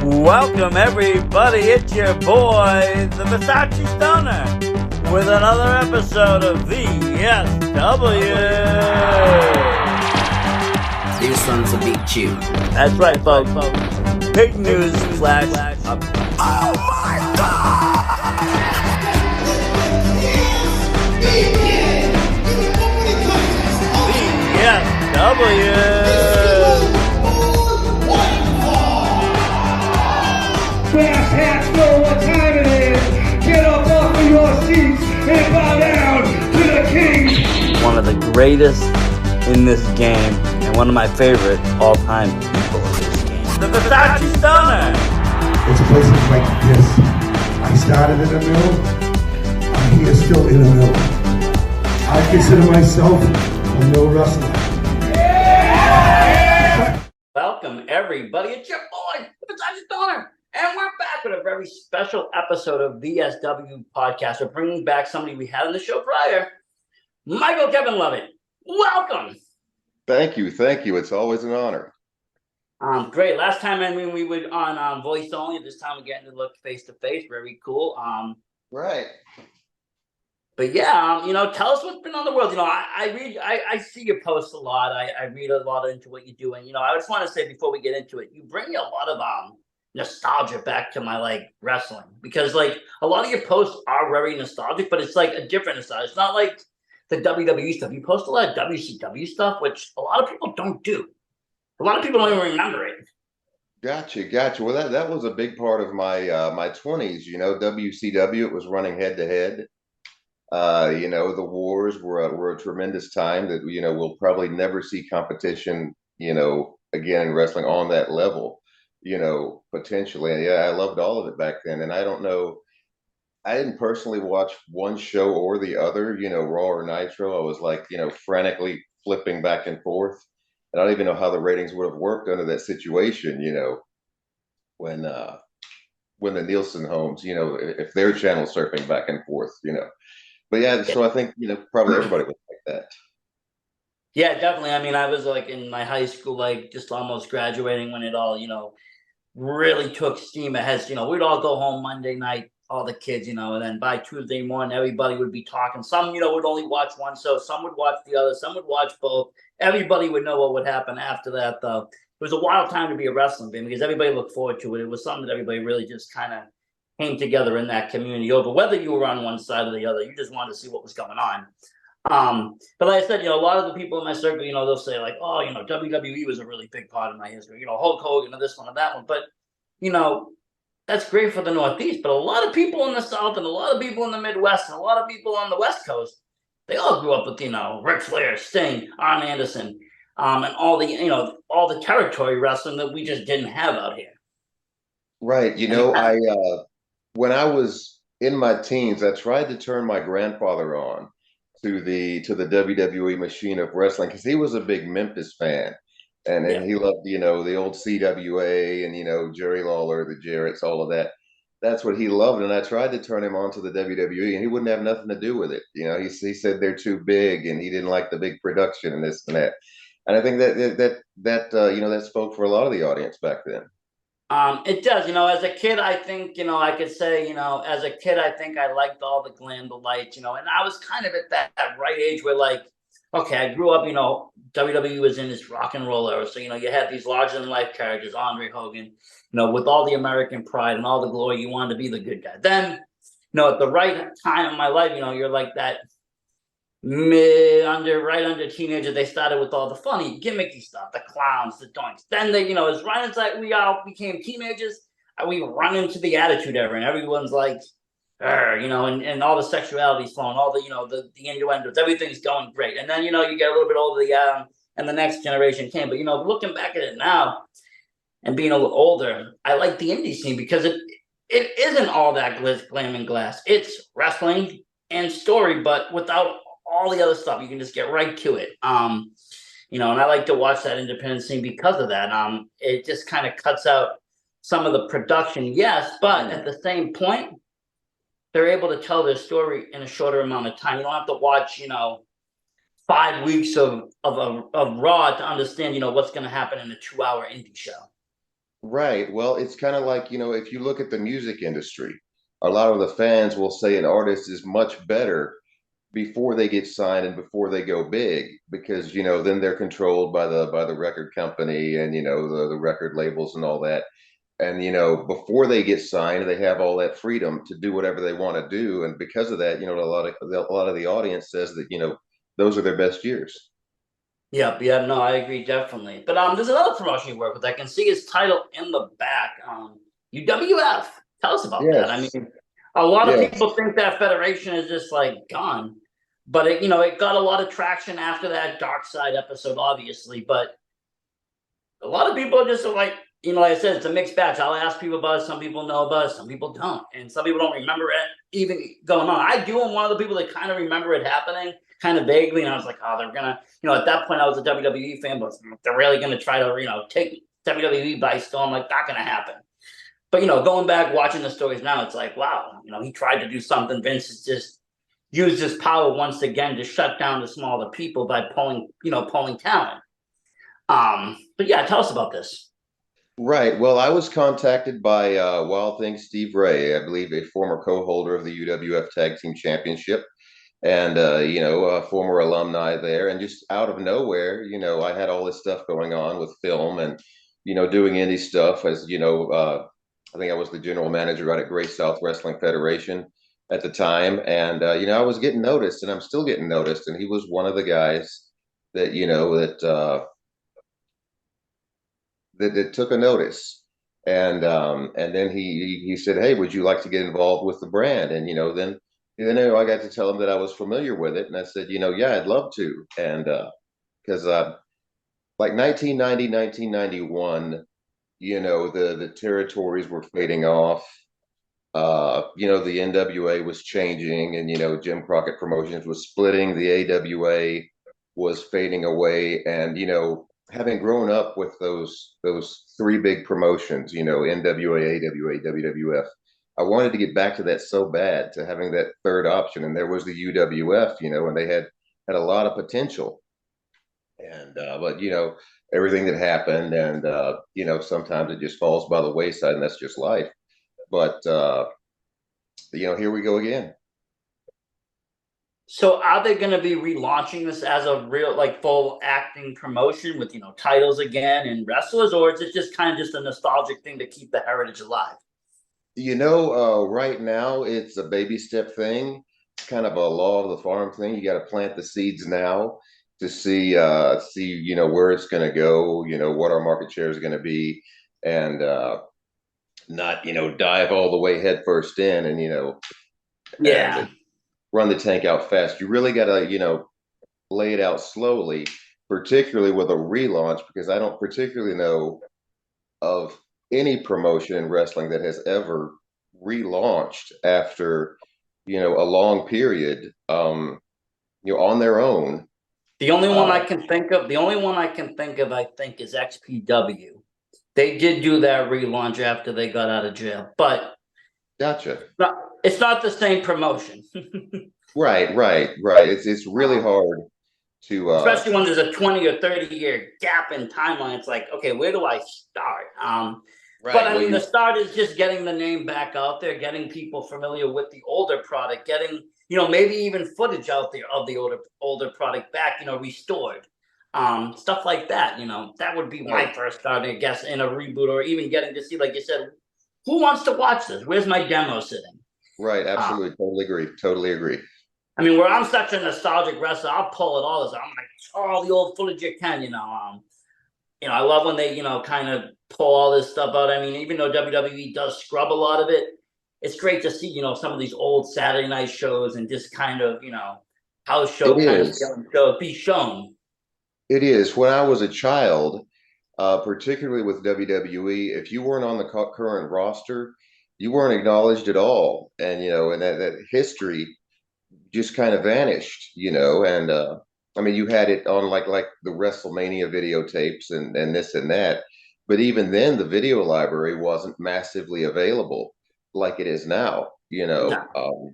Welcome everybody, it's your boy, the Versace Stoner, with another episode of VSW. These sons will beat you. That's right, folks. Big news flash. Oh my God! VSW. Brass hats know what time it is. Get up off of your seats and bow down to the king. One of the greatest in this game and one of my favorite all-time people in this game. The Versace Stoner. It's places like this. I started in a mill. I'm here still in a mill. I consider myself a mill wrestler. Welcome everybody, it's your boy, the Versace Stoner. And we're back with a very special episode of VSW podcast. We're bringing back somebody we had on the show prior, Michael Kevin Lovett. Welcome. Thank you. It's always an honor. Great. Last time we were on voice only. This time we're getting to look face to face. Very cool. Right. But yeah, tell us what's been on the world. I see your posts a lot. I read a lot into what you do, and I just want to say before we get into it, you bring a lot of nostalgia back to my wrestling, because a lot of your posts are very nostalgic, but it's a different nostalgia. It's not like the WWE stuff. You post a lot of WCW stuff, which a lot of people don't do. A lot of people don't even remember it. Gotcha. Well, that was a big part of my my 20s. WCW, it was running head to head. The wars were a tremendous time that we'll probably never see competition again in wrestling on that level. Potentially. And yeah, I loved all of it back then. And I don't know, I didn't personally watch one show or the other, Raw or Nitro. I was frantically flipping back and forth. And I don't even know how the ratings would have worked under that situation, when the Nielsen homes, if their channel surfing back and forth, But yeah, so I think, probably everybody was like that. Yeah, definitely. I mean, I was in my high school, just almost graduating when it all, really took steam ahead. We'd all go home Monday night, all the kids, and then by Tuesday morning, everybody would be talking. Some, would only watch one show. Some would watch the other. Some would watch both. Everybody would know what would happen after that, though. It was a wild time to be a wrestling fan because everybody looked forward to it. It was something that everybody really just kind of came together in that community over. Whether you were on one side or the other, you just wanted to see what was going on. But like I said, a lot of the people in my circle, they'll say WWE was a really big part of my history, Hulk Hogan, this one and that one. But, that's great for the Northeast. But a lot of people in the South and a lot of people in the Midwest and a lot of people on the West Coast, they all grew up with, Ric Flair, Sting, Arn Anderson, and all the territory wrestling that we just didn't have out here. Right. When I was in my teens, I tried to turn my grandfather on to the WWE machine of wrestling because he was a big Memphis fan, and he loved the old CWA and Jerry Lawler, the Jarretts, all of that. That's what he loved, and I tried to turn him on to the WWE, and he wouldn't have nothing to do with it. He said they're too big, and he didn't like the big production and this and that. And I think that spoke for a lot of the audience back then. It does, as a kid, I think, I could say, as a kid, I think I liked all the glam, the lights, and I was kind of at that right age where okay, I grew up, WWE was in this rock and roll era. So, you had these larger than life characters, Andre Hogan, with all the American pride and all the glory, you wanted to be the good guy. Then, at the right time in my life, you're like that right under teenager, they started with all the funny gimmicky stuff, the clowns, the doinks. Then they, as right inside we all became teenagers, we run into the attitude era, and everyone's and all the sexuality's flowing, all the innuendos, everything's going great. And then you get a little bit older, and the next generation came. But looking back at it now and being a little older, I like the indie scene because it isn't all that glam and glass. It's wrestling and story, but without all the other stuff. You can just get right to it. And I like to watch that independent scene because of that. It just kind of cuts out some of the production, yes, but at the same point, they're able to tell their story in a shorter amount of time. You don't have to watch, 5 weeks of Raw to understand, what's going to happen in a 2-hour indie show. Right. Well, it's kind of like, if you look at the music industry, a lot of the fans will say an artist is much better before they get signed and before they go big, because then they're controlled by the record company and the record labels and all that. And before they get signed, they have all that freedom to do whatever they want to do, and because of that, a lot of the audience says that those are their best years. Yep, yeah, no, I agree definitely. But there's another promotion you work with. I can see his title in the back. UWF. Tell us about that. I Yes, mean, a lot of yes. people think that federation is just like gone, but it got a lot of traction after that Dark Side episode, obviously. But a lot of people are just like, like I said, it's a mixed batch. I'll ask people about it. Some people know about it, some people don't, and some people don't remember it even going on. I do. I'm one of the people that kind of remember it happening, kind of vaguely, and I was like, oh, they're gonna, at that point I was a WWE fan, but they're really gonna try to, take WWE by storm. Like, not gonna happen. But going back watching the stories now, it's like, wow, he tried to do something. Vince has just used his power once again to shut down the smaller people by pulling talent. But yeah, tell us about this. Right. Well, I was contacted by Wild Thing Steve Ray, I believe a former co-holder of the UWF Tag Team Championship, and a former alumni there. And just out of nowhere, I had all this stuff going on with film and doing indie stuff. As I think I was the general manager out at Great South Wrestling Federation at the time, and I was getting noticed, and I'm still getting noticed. And he was one of the guys that that took a notice, and then he said, "Hey, would you like to get involved with the brand?" And then I got to tell him that I was familiar with it, and I said, "Yeah, I'd love to." And because like 1990, 1991, the territories were fading off. The NWA was changing, and Jim Crockett Promotions was splitting. The AWA was fading away, and having grown up with those three big promotions, NWA, AWA, WWF, I wanted to get back to that so bad, to having that third option, and there was the UWF, and they had a lot of potential, and but everything that happened, and sometimes it just falls by the wayside, and that's just life. But here we go again. So are they going to be relaunching this as a real, like, full acting promotion with titles again and wrestlers, or is it just kind of just a nostalgic thing to keep the heritage alive? Right now it's a baby step thing. It's kind of a law of the farm thing. You got to plant the seeds now to see where it's going to go. What our market share is going to be, and not dive all the way head first in, and Yeah, and run the tank out fast. You really got to lay it out slowly, particularly with a relaunch, because I don't particularly know of any promotion in wrestling that has ever relaunched after a long period, on their own. the only one uh I can think of, I think, is XPW. They did do that relaunch after they got out of jail, but gotcha. it's not the same promotion. Right. It's really hard to Especially when there's a 20 or 30-year gap in timeline. It's like, okay, where do I start? But right. I Well, mean, the start is just getting the name back out there, getting people familiar with the older product, getting maybe even footage out there of the older product back, restored, stuff like that. That would be my right, first start, I guess, in a reboot, or even getting to see, like you said, who wants to watch this? Where's my demo sitting? right, Um, absolutely, totally agree. I mean, where I'm such a nostalgic wrestler, I'll pull it all. I'm like, all the old footage you can. I love when they, kind of pull all this stuff out. I mean, even though WWE does scrub a lot of it, it's great to see, some of these old Saturday night shows and just kind of, house It show kind of is. show be shown. It is. When I was a child, particularly with WWE, if you weren't on the current roster, you weren't acknowledged at all, and and that history just kind of vanished, and I mean, you had it on like the WrestleMania videotapes and this and that, but even then, the video library wasn't massively available like it is now. No.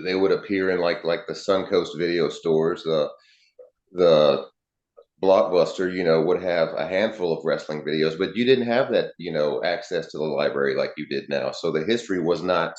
They would appear in like the Suncoast video stores, the Blockbuster, would have a handful of wrestling videos, but you didn't have that, access to the library like you did now. So the history was not,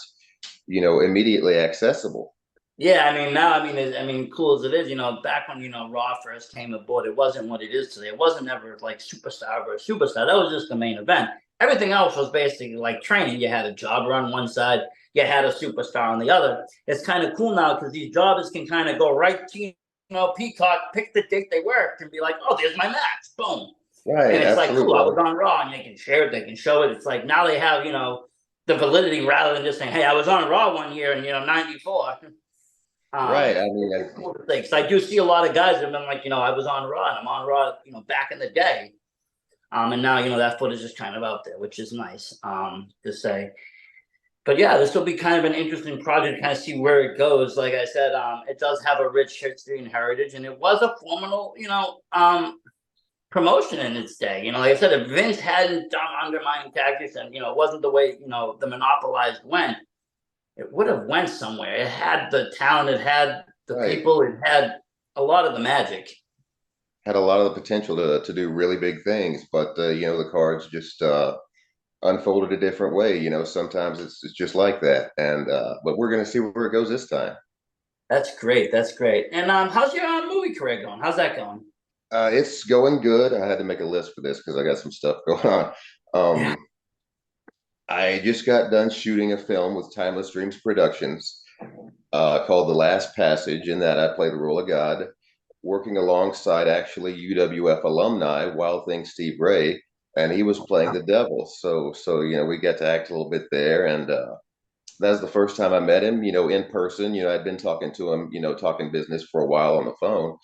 immediately accessible. Yeah, I mean now, I mean, cool as it is, back when Raw first came aboard, it wasn't what it is today. It wasn't ever like superstar versus superstar. That was just the main event. Everything else was basically like training. You had a jobber on one side, you had a superstar on the other. It's kind of cool now because these jobbers can kind of go right to Peacock, pick the date they worked, and be like, "Oh, there's my match." Boom. And Right, it's like, cool, I was absolutely. on Raw, and they can share it, they can show it. It's like now they have, the validity rather than just saying, hey, I was on Raw one year in, '94. Right. I mean, It's cool to think. So I do see a lot of guys that have been like, I was on Raw, and I'm on Raw, back in the day. And now, that footage is kind of out there, which is nice to say. But yeah, this will be kind of an interesting project to kind of see where it goes. Like I said, it does have a rich history and heritage, and it was a formidable, promotion in its day. Like I said, if Vince hadn't done undermining tactics and it wasn't the way the monopolized went, it would have went somewhere. It had the talent, it had the right. people, it had a lot of the magic. Had a lot of the potential to do really big things, but the cards just unfolded a different way. Sometimes it's just like that, and but we're gonna see where it goes this time. That's great. That's great. And how's your movie career going? How's that going? It's going good. I had to make a list for this because I got some stuff going on. Yeah. I just got done shooting a film with Timeless Dreams Productions called The Last Passage. In that, I play the role of God, working alongside actually UWF alumni, Wild Thing Steve Ray, and he was playing the devil. So we got to act a little bit there, and that was the first time I met him, in person. I'd been talking to him, talking business for a while on the phone,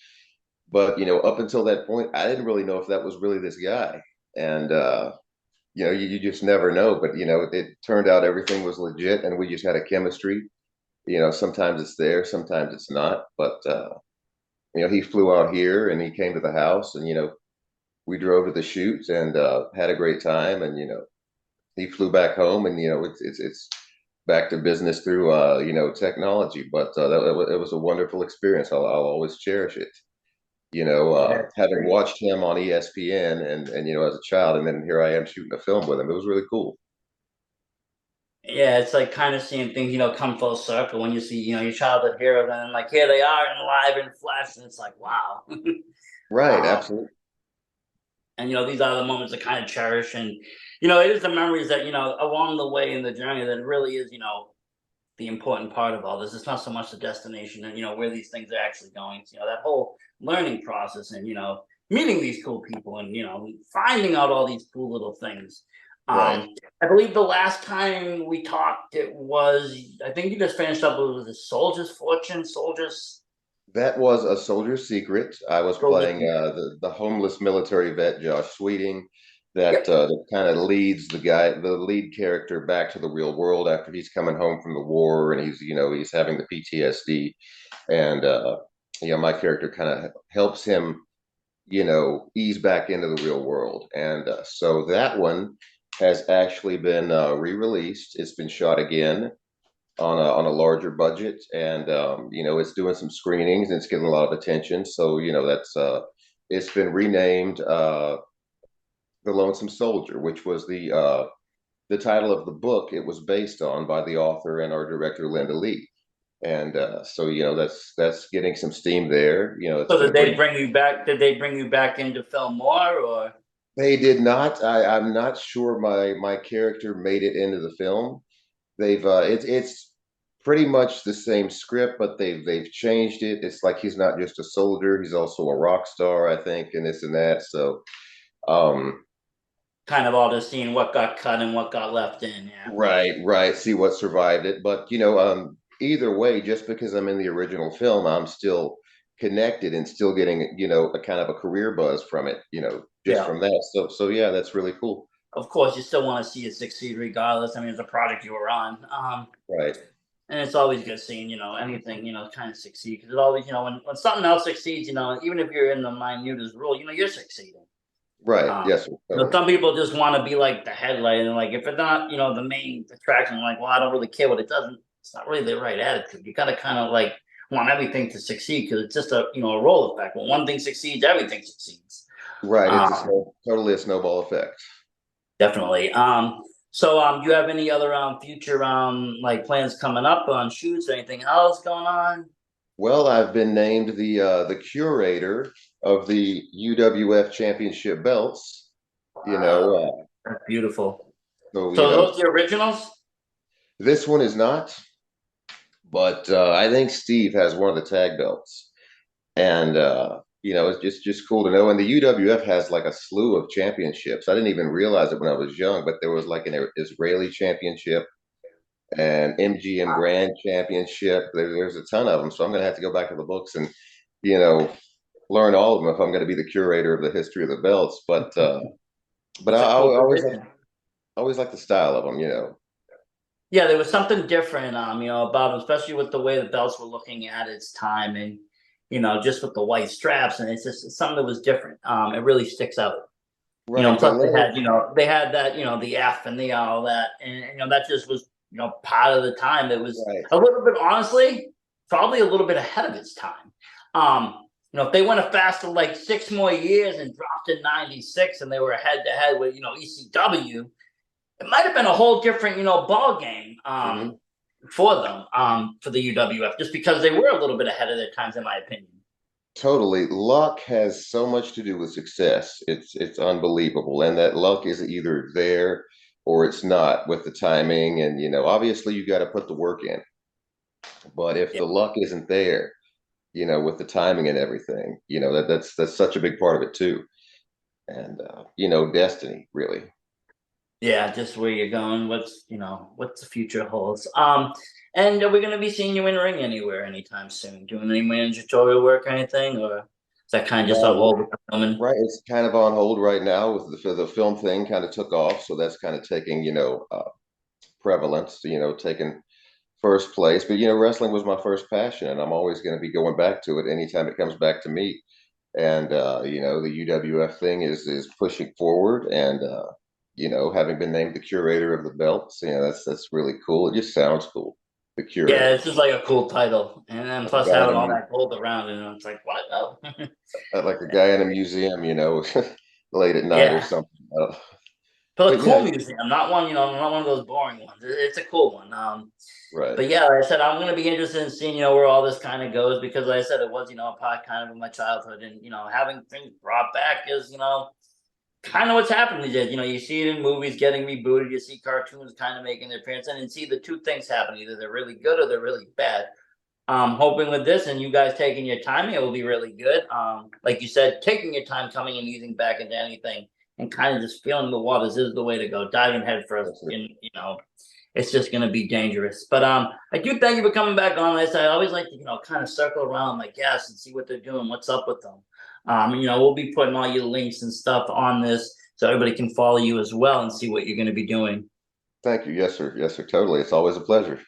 but up until that point, I didn't really know if that was really this guy, and you just never know. But it turned out everything was legit, and we just had a chemistry. Sometimes it's there, sometimes it's not, but he flew out here and he came to the house, and we drove to the shoot and had a great time, and he flew back home, and it's back to business through technology. But it was a wonderful experience. I'll always cherish it. Yeah. Having watched him on ESPN and as a child, and then here I am shooting a film with him. It was really cool. Yeah, it's like kind of seeing things, come full circle when you see, your childhood heroes, and then like here they are in live and flesh, and it's like, wow. Right, um, absolutely. and these are the moments that kind of cherish, and it is the memories that along the way in the journey that really is, the important part of all this. It's not so much the destination and where these things are actually going. That whole learning process, and meeting these cool people, and finding out all these cool little things. Right. I believe the last time we talked, it was, I think you just finished up with the Soldier's Fortune, That was A Soldier's Secret. I was Soldier's. playing the homeless military vet Josh Sweeting, that Yep. that kind of leads the lead character back to the real world after he's coming home from the war, and he's having the PTSD, and my character kind of helps him ease back into the real world, and so that one has actually been re-released. It's been shot again on a larger budget, and it's doing some screenings and it's getting a lot of attention. So that's it's been renamed The Lonesome Soldier, which was the title of the book it was based on by the author and our director Linda Lee. And so that's getting some steam there. It's So been did a they pretty. bring you back? Did they bring you back into film more, or? They did not. I'm not sure my character made it into the film. They've it's pretty much the same script, but they've changed it. It's like he's not just a soldier; he's also a rock star, I think, and this and that. So, um, Kind of all just seeing what got cut and what got left in. Yeah. right, right. See what survived it, but either way, just because I'm in the original film, I'm still connected and still getting a kind of a career buzz from it. Just Yeah. from that. So yeah, that's really cool. Of course, you still want to see it succeed regardless. I mean, it's a product you were on. Right, And it's always good seeing, anything, kind of succeed, because it always, when something else succeeds, even if you're in the minutest role, you're succeeding. right. Um, Yes, sir. Totally. some people just want to be like the headlight, and like if it's not, the main attraction, like, well, I don't really care what it doesn't. It's not really the right attitude. You got to kind of like want everything to succeed because it's just a a role effect. When one thing succeeds, everything succeeds. Right. It's Um, totally a snowball effect. Definitely. So do you have any other future like plans coming up on shoots or anything else going on? Well, I've been named the curator of the UWF championship belts. You know, Wow, that's beautiful. so So are those the originals? this one is not, but I think Steve has one of the tag belts, and it's just cool to know. And the UWF has like a slew of championships. I didn't even realize it when I was young, but there was like an Israeli championship and MGM Grand Championship. There's a ton of them, so I'm gonna have to go back to the books and you know learn all of them if I'm going to be the curator of the history of the belts. But It's a I cool always position. always like the style of them. Yeah, there was something different, about 'em, especially with the way the belts were looking at its time, and just with the white straps, and it's something that was different. It really sticks out. Right, but Plus they had that, the F and the all that, and that just was, part of the time. It was right, a little bit, honestly, probably a little bit ahead of its time. If they went a faster like 6 more years and dropped in '96, and they were head to head with ECW, it might have been a whole different, ball game hmm for them, for the UWF, just because they were a little bit ahead of their times, in my opinion. totally. Luck has so much to do with success. It's unbelievable, and that luck is either there or it's not with the timing. And obviously you got to put the work in. But if Yeah, the luck isn't there, with the timing and everything, that's such a big part of it too. And destiny, really. yeah, just where you're going, what's the future holds. And are we going to be seeing you in ring anywhere anytime soon? Doing any managerial work or anything, or is that kind of just all No, over the filming? right. It's kind of on hold right now with the film thing kind of took off, so that's kind of taking prevalence, taking first place. But wrestling was my first passion, and I'm always going to be going back to it anytime it comes back to me. And the UWF thing is pushing forward, and having been named the curator of the belts, that's really cool. It just sounds cool, the Yeah, curator, it's just like a cool title, and then like a plus guy in having all that gold around it, and it's like, what? Oh, like a guy in a museum, late at night or yeah. something. But a But yeah, cool museum, not one, not one of those boring ones. It's a cool one. right. But yeah, like I said, I'm gonna be interested in seeing, where all this kind of goes, because like I said, it was, a part kind of in my childhood, and having things brought back is, kind of what's happening these days. You see it in movies getting rebooted, you see cartoons kind of making their appearance, and see the two things happen: either they're really good or they're really bad. Hoping with this and you guys taking your time, it will be really good. Like you said, taking your time coming and easing back into anything and kind of just feeling the waters is the way to go. Diving head first, That's it. and it's just going to be dangerous. But I do thank you for coming back on this. I always like to kind of circle around my guests and see what they're doing, what's up with them. We'll be putting all your links and stuff on this so everybody can follow you as well and see what you're going to be doing. Thank you. Yes, sir. Yes, sir. Totally. It's always a pleasure.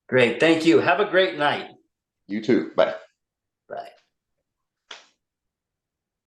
Great, thank you. Have a great night. You too. Bye. Bye.